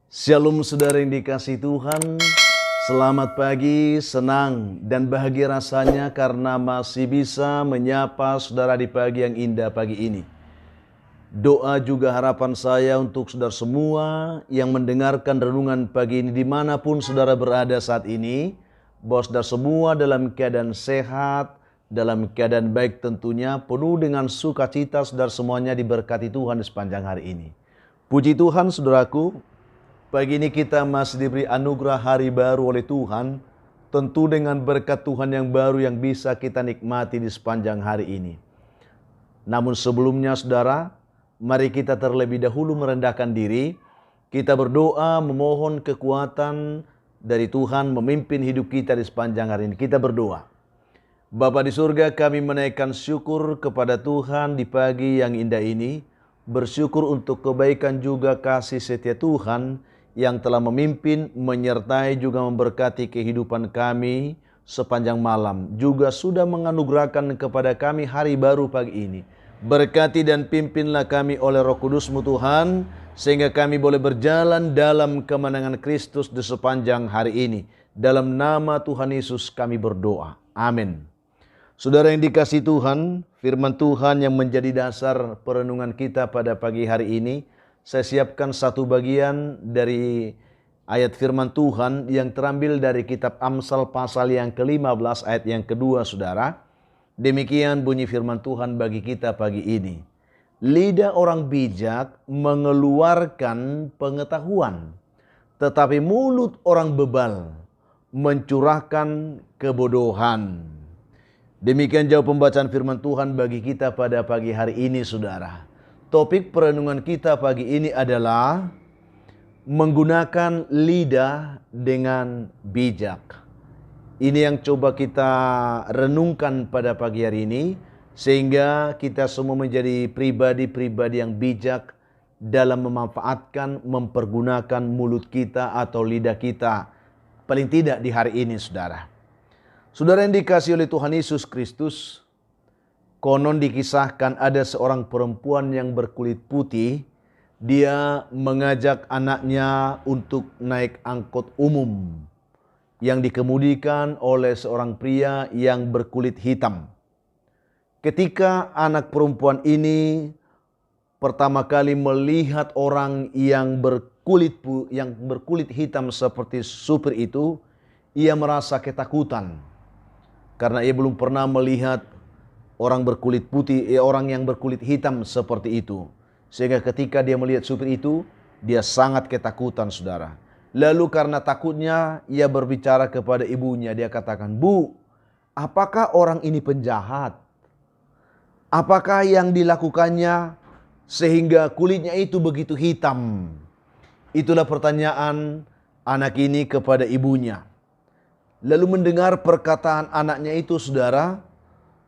Shalom saudara yang dikasihi Tuhan, selamat pagi, senang dan bahagia rasanya karena masih bisa menyapa saudara di pagi yang indah pagi ini. Doa juga harapan saya untuk saudara semua yang mendengarkan renungan pagi ini dimanapun saudara berada saat ini, bahwa saudara semua dalam keadaan sehat, dalam keadaan baik tentunya, penuh dengan sukacita saudara semuanya diberkati Tuhan di sepanjang hari ini. Puji Tuhan saudaraku, pagi ini kita masih diberi anugerah hari baru oleh Tuhan, tentu dengan berkat Tuhan yang baru yang bisa kita nikmati di sepanjang hari ini. Namun sebelumnya saudara, mari kita terlebih dahulu merendahkan diri, kita berdoa memohon kekuatan dari Tuhan memimpin hidup kita di sepanjang hari ini. Kita berdoa. Bapa di surga, kami menaikkan syukur kepada Tuhan di pagi yang indah ini, bersyukur untuk kebaikan juga kasih setia Tuhan yang telah memimpin, menyertai juga memberkati kehidupan kami sepanjang malam. Juga sudah menganugerahkan kepada kami hari baru pagi ini. Berkati dan pimpinlah kami oleh Roh Kudus-Mu Tuhan, sehingga kami boleh berjalan dalam kemenangan Kristus di sepanjang hari ini. Dalam nama Tuhan Yesus kami berdoa. Amin. Saudara yang dikasihi Tuhan, firman Tuhan yang menjadi dasar perenungan kita pada pagi hari ini, saya siapkan satu bagian dari ayat firman Tuhan yang terambil dari kitab Amsal pasal yang ke-15 ayat yang kedua saudara. Demikian bunyi firman Tuhan bagi kita pagi ini. Lidah orang bijak mengeluarkan pengetahuan, tetapi mulut orang bebal mencurahkan kebodohan. Demikian jauh pembacaan firman Tuhan bagi kita pada pagi hari ini saudara. Topik perenungan kita pagi ini adalah menggunakan lidah dengan bijak. Ini yang coba kita renungkan pada pagi hari ini, sehingga kita semua menjadi pribadi-pribadi yang bijak dalam memanfaatkan, mempergunakan mulut kita atau lidah kita. Paling tidak di hari ini saudara. Saudara yang dikasihi oleh Tuhan Yesus Kristus, konon dikisahkan ada seorang perempuan yang berkulit putih. Dia mengajak anaknya untuk naik angkot umum yang dikemudikan oleh seorang pria yang berkulit hitam. Ketika anak perempuan ini pertama kali melihat orang yang berkulit hitam seperti supir itu, ia merasa ketakutan karena ia belum pernah melihat orang berkulit putih, orang yang berkulit hitam seperti itu. Sehingga ketika dia melihat supir itu, dia sangat ketakutan saudara. Lalu karena takutnya, ia berbicara kepada ibunya. Dia katakan, "Bu, apakah orang ini penjahat? Apakah yang dilakukannya sehingga kulitnya itu begitu hitam?" Itulah pertanyaan anak ini kepada ibunya. Lalu mendengar perkataan anaknya itu saudara,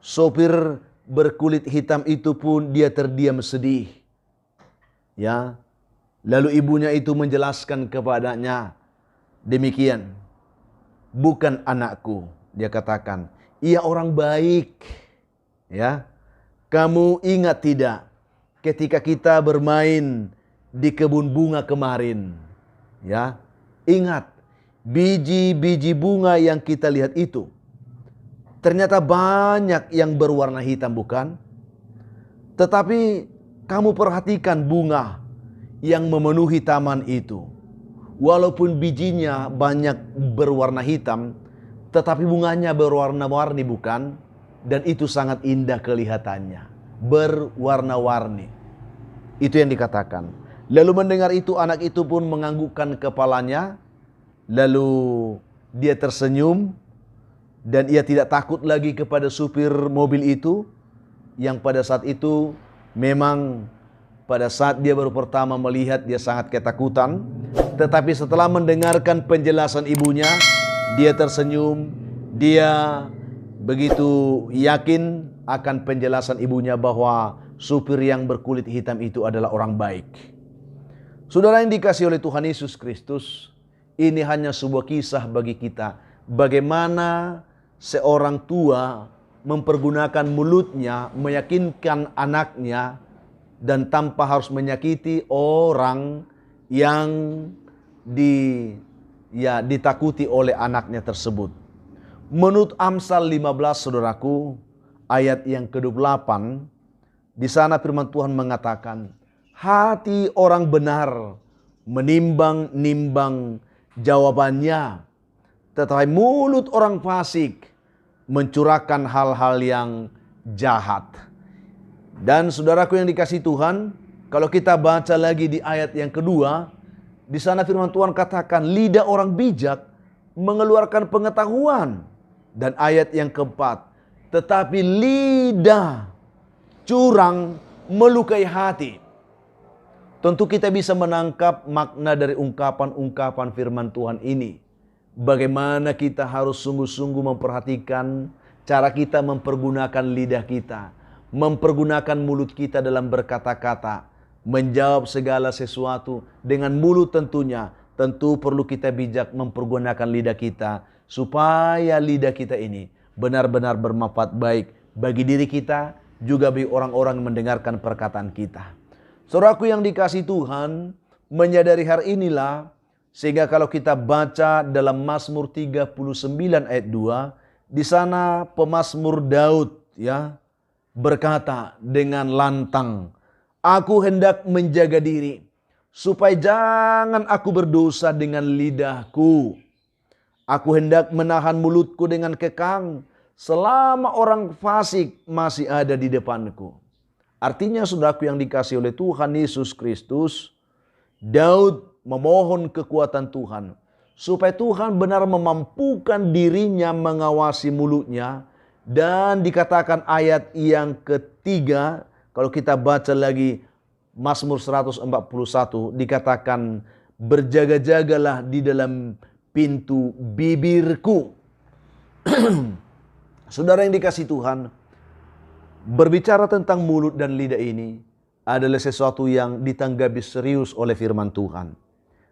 sopir berkulit hitam itu pun dia terdiam sedih. Ya. Lalu ibunya itu menjelaskan kepadanya, demikian, "Bukan anakku," dia katakan. "Ia orang baik." Ya. "Kamu ingat tidak ketika kita bermain di kebun bunga kemarin?" Ya. "Ingat biji-biji bunga yang kita lihat itu. Ternyata banyak yang berwarna hitam bukan? Tetapi kamu perhatikan bunga yang memenuhi taman itu. Walaupun bijinya banyak berwarna hitam, tetapi bunganya berwarna-warni bukan? Dan itu sangat indah kelihatannya. Berwarna-warni." Itu yang dikatakan. Lalu mendengar itu anak itu pun menganggukkan kepalanya. Lalu dia tersenyum. Dan ia tidak takut lagi kepada supir mobil itu, yang pada saat itu memang pada saat dia baru pertama melihat dia sangat ketakutan. Tetapi setelah mendengarkan penjelasan ibunya, dia tersenyum. Dia begitu yakin akan penjelasan ibunya bahwa supir yang berkulit hitam itu adalah orang baik. Saudara yang dikasihi oleh Tuhan Yesus Kristus, ini hanya sebuah kisah bagi kita. Bagaimana seorang tua mempergunakan mulutnya meyakinkan anaknya dan tanpa harus menyakiti orang yang ditakuti oleh anaknya tersebut. Menurut Amsal 15, saudaraku, ayat yang ke-28, di sana firman Tuhan mengatakan, hati orang benar menimbang-nimbang jawabannya, tetapi mulut orang fasik mencurahkan hal-hal yang jahat. Dan saudaraku yang dikasihi Tuhan, kalau kita baca lagi di ayat yang kedua, di sana firman Tuhan katakan, lidah orang bijak mengeluarkan pengetahuan. Dan ayat yang keempat, tetapi lidah curang melukai hati. Tentu kita bisa menangkap makna dari ungkapan-ungkapan firman Tuhan ini. Bagaimana kita harus sungguh-sungguh memperhatikan cara kita mempergunakan lidah kita, mempergunakan mulut kita dalam berkata-kata, menjawab segala sesuatu dengan mulut tentunya. Tentu perlu kita bijak mempergunakan lidah kita, supaya lidah kita ini benar-benar bermanfaat baik bagi diri kita, juga bagi orang-orang yang mendengarkan perkataan kita. Saudaraku yang dikasihi Tuhan, menyadari hari inilah, sehingga kalau kita baca dalam Mazmur 39 ayat 2, di sana pemazmur Daud berkata dengan lantang, aku hendak menjaga diri, supaya jangan aku berdosa dengan lidahku. Aku hendak menahan mulutku dengan kekang, selama orang fasik masih ada di depanku. Artinya saudaraku yang dikasihi oleh Tuhan Yesus Kristus, Daud memohon kekuatan Tuhan, supaya Tuhan benar memampukan dirinya mengawasi mulutnya. Dan dikatakan ayat yang ketiga, kalau kita baca lagi Mazmur 141, dikatakan berjaga-jagalah di dalam pintu bibirku. Saudara yang dikasihi Tuhan, berbicara tentang mulut dan lidah ini adalah sesuatu yang ditanggapi serius oleh firman Tuhan.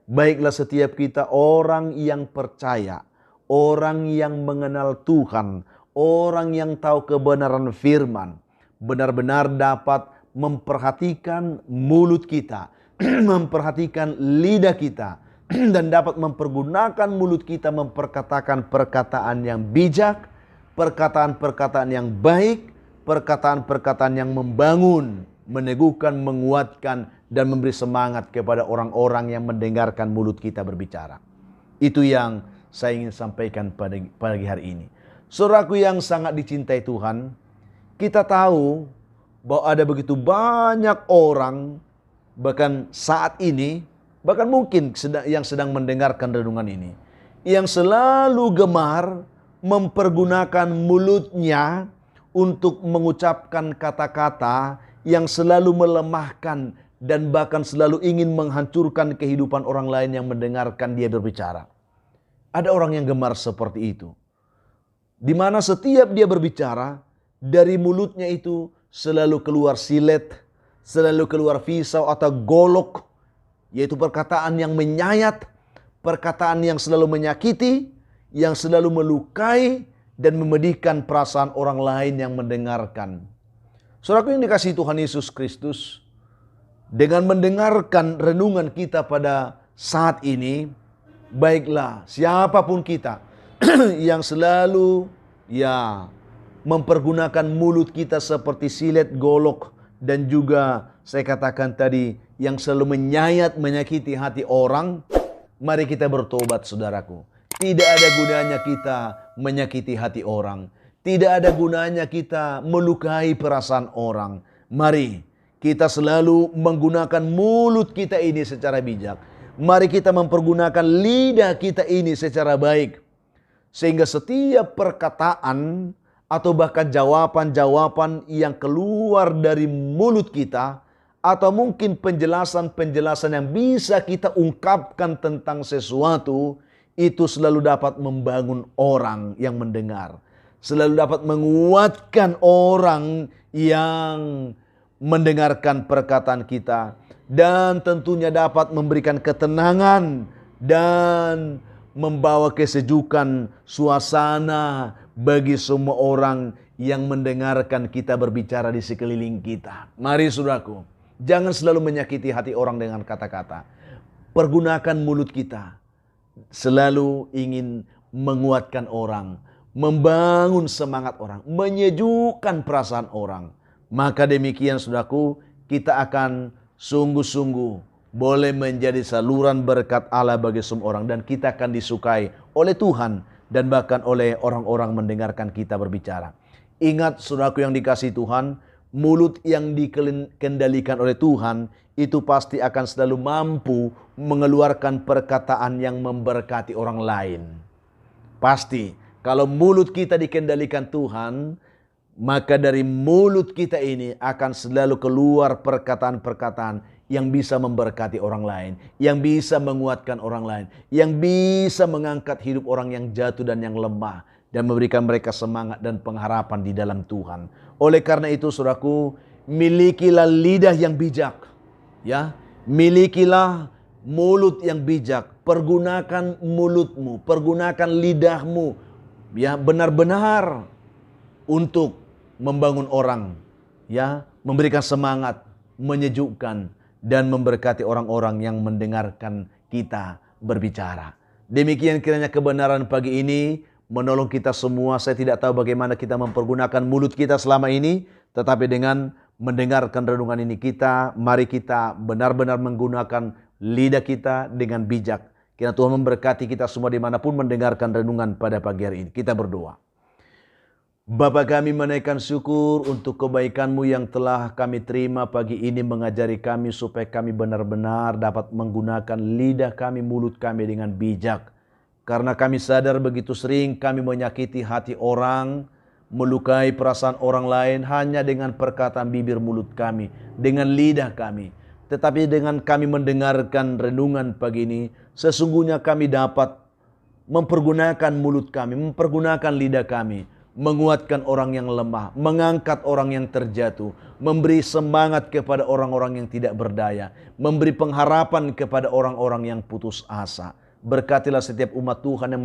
Baiklah setiap kita orang yang percaya, orang yang mengenal Tuhan, orang yang tahu kebenaran firman, benar-benar dapat memperhatikan mulut kita, memperhatikan lidah kita, dan dapat mempergunakan mulut kita memperkatakan perkataan yang bijak, perkataan-perkataan yang baik, perkataan-perkataan yang membangun, meneguhkan, menguatkan, dan memberi semangat kepada orang-orang yang mendengarkan mulut kita berbicara. Itu yang saya ingin sampaikan pada pagi hari ini. Saudaraku yang sangat dicintai Tuhan, kita tahu bahwa ada begitu banyak orang, bahkan saat ini, bahkan mungkin yang sedang mendengarkan renungan ini, yang selalu gemar mempergunakan mulutnya untuk mengucapkan kata-kata yang selalu melemahkan dan bahkan selalu ingin menghancurkan kehidupan orang lain yang mendengarkan dia berbicara. Ada orang yang gemar seperti itu, di mana setiap dia berbicara, dari mulutnya itu selalu keluar silet, selalu keluar pisau atau golok, yaitu perkataan yang menyayat, perkataan yang selalu menyakiti, yang selalu melukai dan memedihkan perasaan orang lain yang mendengarkan. Saudaraku yang dikasihi Tuhan Yesus Kristus, dengan mendengarkan renungan kita pada saat ini, baiklah siapapun kita yang selalu mempergunakan mulut kita seperti silet, golok, dan juga saya katakan tadi yang selalu menyayat, menyakiti hati orang, mari kita bertobat saudaraku. Tidak ada gunanya kita menyakiti hati orang. Tidak ada gunanya kita melukai perasaan orang. Mari kita selalu menggunakan mulut kita ini secara bijak. Mari kita mempergunakan lidah kita ini secara baik. Sehingga setiap perkataan atau bahkan jawaban-jawaban yang keluar dari mulut kita, atau mungkin penjelasan-penjelasan yang bisa kita ungkapkan tentang sesuatu, itu selalu dapat membangun orang yang mendengar. Selalu dapat menguatkan orang yang mendengarkan perkataan kita. Dan tentunya dapat memberikan ketenangan dan membawa kesejukan suasana bagi semua orang yang mendengarkan kita berbicara di sekeliling kita. Mari saudaraku, jangan selalu menyakiti hati orang dengan kata-kata. pergunakan mulut kita selalu ingin menguatkan orang, membangun semangat orang, menyejukkan perasaan orang. Maka demikian saudaraku, kita akan sungguh-sungguh boleh menjadi saluran berkat Allah bagi semua orang. Dan kita akan disukai oleh Tuhan dan bahkan oleh orang-orang mendengarkan kita berbicara. Ingat saudaraku yang dikasihi Tuhan, mulut yang dikendalikan oleh Tuhan itu pasti akan selalu mampu mengeluarkan perkataan yang memberkati orang lain. Pasti, kalau mulut kita dikendalikan Tuhan, maka dari mulut kita ini akan selalu keluar perkataan-perkataan yang bisa memberkati orang lain, yang bisa menguatkan orang lain, yang bisa mengangkat hidup orang yang jatuh dan yang lemah, dan memberikan mereka semangat dan pengharapan di dalam Tuhan. Oleh karena itu, saudaraku, milikilah lidah yang bijak, ya, milikilah mulut yang bijak. Pergunakan mulutmu, pergunakan lidahmu, ya, benar-benar untuk membangun orang, ya, memberikan semangat, menyejukkan, dan memberkati orang-orang yang mendengarkan kita berbicara. Demikian kiranya kebenaran pagi ini menolong kita semua. Saya tidak tahu bagaimana kita mempergunakan mulut kita selama ini, tetapi dengan mendengarkan renungan ini mari kita benar-benar menggunakan lidah kita dengan bijak. Kiranya Tuhan memberkati kita semua dimanapun mendengarkan renungan pada pagi hari ini. Kita berdoa. Bapa kami menaikkan syukur untuk kebaikan-Mu yang telah kami terima pagi ini, mengajari kami supaya kami benar-benar dapat menggunakan lidah kami, mulut kami dengan bijak. Karena kami sadar begitu sering kami menyakiti hati orang, melukai perasaan orang lain hanya dengan perkataan bibir mulut kami, dengan lidah kami. Tetapi dengan kami mendengarkan renungan pagi ini, sesungguhnya kami dapat mempergunakan mulut kami, mempergunakan lidah kami, menguatkan orang yang lemah, mengangkat orang yang terjatuh, memberi semangat kepada orang-orang yang tidak berdaya, memberi pengharapan kepada orang-orang yang putus asa. Berkatilah setiap umat Tuhan yang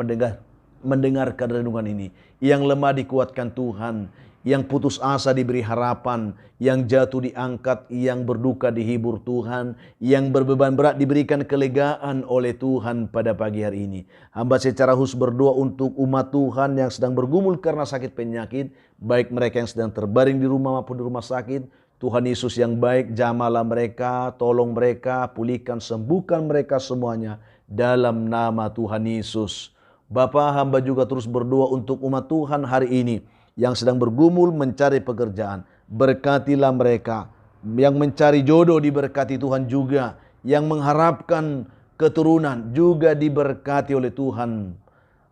mendengarkan renungan ini, yang lemah dikuatkan Tuhan, yang putus asa diberi harapan, yang jatuh diangkat, yang berduka dihibur Tuhan, yang berbeban berat diberikan kelegaan oleh Tuhan pada pagi hari ini. Hamba secara khusus berdoa untuk umat Tuhan yang sedang bergumul karena sakit penyakit, baik mereka yang sedang terbaring di rumah maupun di rumah sakit. Tuhan Yesus yang baik, jamalah mereka, tolong mereka, pulihkan, sembuhkan mereka semuanya dalam nama Tuhan Yesus. Bapa, hamba juga terus berdoa untuk umat Tuhan hari ini yang sedang bergumul mencari pekerjaan. Berkatilah mereka. Yang mencari jodoh diberkati Tuhan juga. Yang mengharapkan keturunan juga diberkati oleh Tuhan.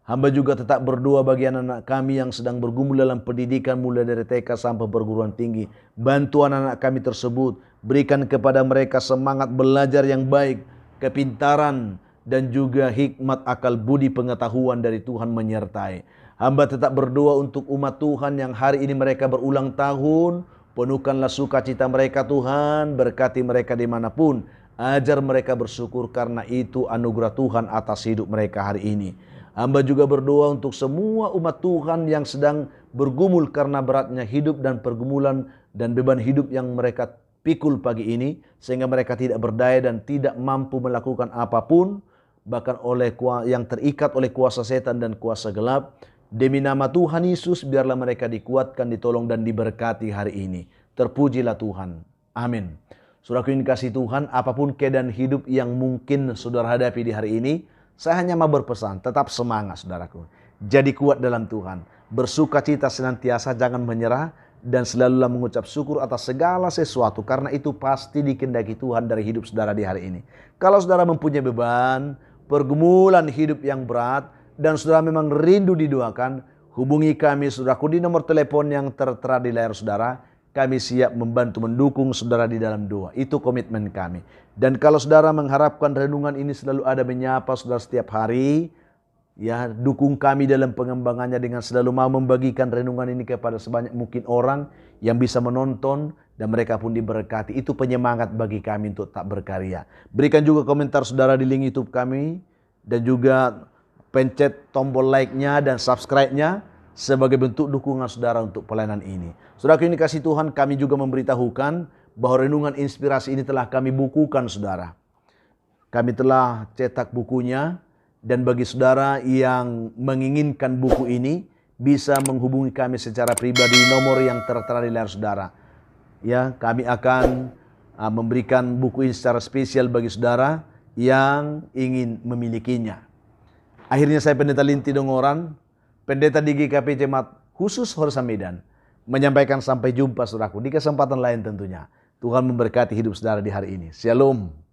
Hamba juga tetap berdoa bagi anak-anak kami yang sedang bergumul dalam pendidikan mulai dari TK sampai perguruan tinggi. Bantu anak-anak kami tersebut. Berikan kepada mereka semangat belajar yang baik, kepintaran, dan juga hikmat, akal budi, pengetahuan dari Tuhan menyertai. Hamba tetap berdoa untuk umat Tuhan yang hari ini mereka berulang tahun. Penuhkanlah sukacita mereka Tuhan. Berkati mereka dimanapun. Ajar mereka bersyukur karena itu anugerah Tuhan atas hidup mereka hari ini. Hamba juga berdoa untuk semua umat Tuhan yang sedang bergumul karena beratnya hidup dan pergumulan dan beban hidup yang mereka pikul pagi ini. Sehingga mereka tidak berdaya dan tidak mampu melakukan apapun. Bahkan oleh yang terikat oleh kuasa setan dan kuasa gelap. Demi nama Tuhan Yesus, biarlah mereka dikuatkan, ditolong, dan diberkati hari ini. Terpujilah Tuhan. Amin. Saudaraku yang dikasihi Tuhan, apapun keadaan hidup yang mungkin saudara hadapi di hari ini, saya hanya mau berpesan, tetap semangat saudaraku. Jadi kuat dalam Tuhan. Bersukacita senantiasa, jangan menyerah, dan selalulah mengucap syukur atas segala sesuatu. Karena itu pasti dikehendaki Tuhan dari hidup saudara di hari ini. Kalau saudara mempunyai beban, pergumulan hidup yang berat, dan saudara memang rindu didoakan, hubungi kami saudaraku di nomor telepon yang tertera di layar saudara. Kami siap membantu mendukung saudara di dalam doa. Itu komitmen kami. Dan kalau saudara mengharapkan renungan ini selalu ada menyapa saudara setiap hari, ya, dukung kami dalam pengembangannya dengan selalu mau membagikan renungan ini kepada sebanyak mungkin orang yang bisa menonton dan mereka pun diberkati. Itu penyemangat bagi kami untuk tak berkarya. Berikan juga komentar saudara di link YouTube kami dan juga pencet tombol like-nya dan subscribe-nya sebagai bentuk dukungan saudara untuk pelayanan ini. Saudara yang dikasihi Tuhan, kami juga memberitahukan bahwa renungan inspirasi ini telah kami bukukan saudara. kami telah cetak bukunya. Dan bagi saudara yang menginginkan buku ini, bisa menghubungi kami secara pribadi nomor yang tertera di layar saudara. Ya, kami akan memberikan buku ini secara spesial bagi saudara yang ingin memilikinya. Akhirnya saya Pendeta Linti Dongoran, Pendeta di GKP Jemaat Khusus Horsa Medan, menyampaikan sampai jumpa saudaraku di kesempatan lain tentunya. Tuhan memberkati hidup saudara di hari ini. Shalom.